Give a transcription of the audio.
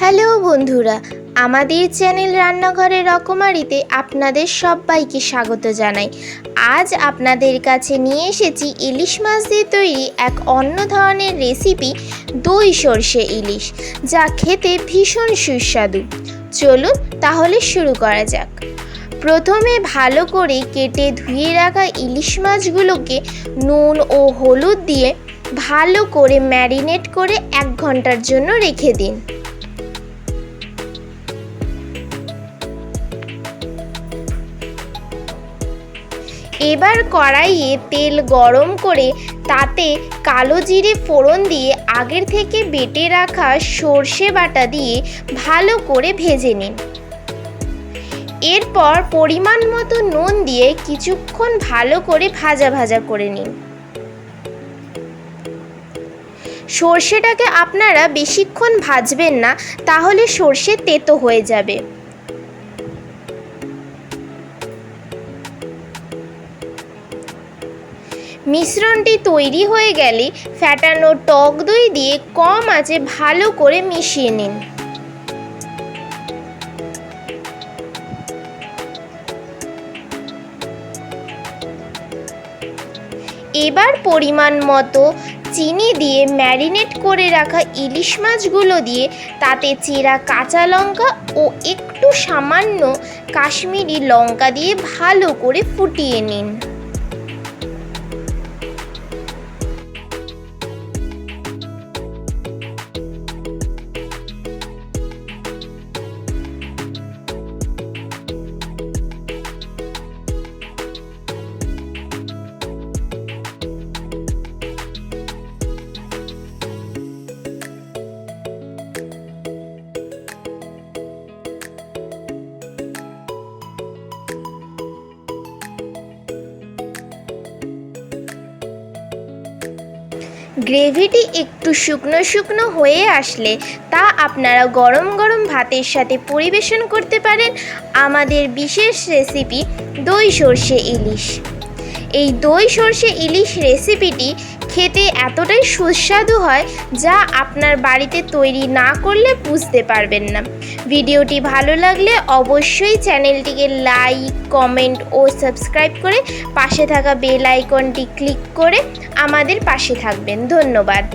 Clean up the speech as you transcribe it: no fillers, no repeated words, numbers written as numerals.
Hello বন্ধুরা, আমাদের channel রান্নাঘরের রকমারিতে আপনাদের সবাইকে স্বাগত জানাই। আজ আপনাদের কাছে নিয়ে এসেছি ইলিশ মাছ দিয়ে তৈরি এক অন্য ধরনের রেসিপি, দই সর্ষে ইলিশ, যা খেতে ভীষণ সুস্বাদু। চলুন তাহলে শুরু করা যাক। প্রথমে ভালো করে কেটে ধুয়ে রাখা ইলিশ মাছগুলোকে নুন ও হলুদ দিয়ে ভালো করে ম্যারিনেট করে 1 ঘন্টার জন্য রেখে দিন। এবার কড়াইয়ে তেল গরম করে তাতে কালো জিরে ফোড়ন দিয়ে আগের থেকে বেটে রাখা সর্ষে বাটা দিয়ে ভালো করে ভেজে নিন। এরপর পরিমাণ মতো নুন দিয়ে কিছুক্ষণ ভালো করে ভাজা ভাজা করে নিন। সর্ষেটাকে আপনারা বেশিক্ষণ ভাজবেন না, তাহলে সর্ষে তেতো হয়ে যাবে। মিশ্রণটি তৈরি হয়ে গেলে ফ্যাটানো টক দই দিয়ে কম আঁচে ভালো করে মিশিয়ে নিন। এবার পরিমাণ মতো চিনি দিয়ে ম্যারিনেট করে রাখা ইলিশ মাছগুলো দিয়ে তাতে চেরা কাঁচা লঙ্কা ও একটু সামান্য কাশ্মীরি লঙ্কা দিয়ে ভালো করে ফুটিয়ে নিন। গ্রেভিটি একটু শুকনো শুকনো হয়ে আসলে তা আপনারা গরম গরম ভাতের সাথে পরিবেশন করতে পারেন আমাদের বিশেষ রেসিপি দই সর্ষে ইলিশ। এই দই সর্ষে ইলিশ রেসিপিটি খেতে এতটাই সুস্বাদু হয় যা আপনার বাড়িতে তৈরি না করলে বুঝতে পারবেন না। ভিডিওটি ভালো লাগলে অবশ্যই চ্যানেলটিকে লাইক, কমেন্ট ও সাবস্ক্রাইব করে পাশে থাকা বেল আইকনটি ক্লিক করে আমাদের পাশে থাকবেন। ধন্যবাদ।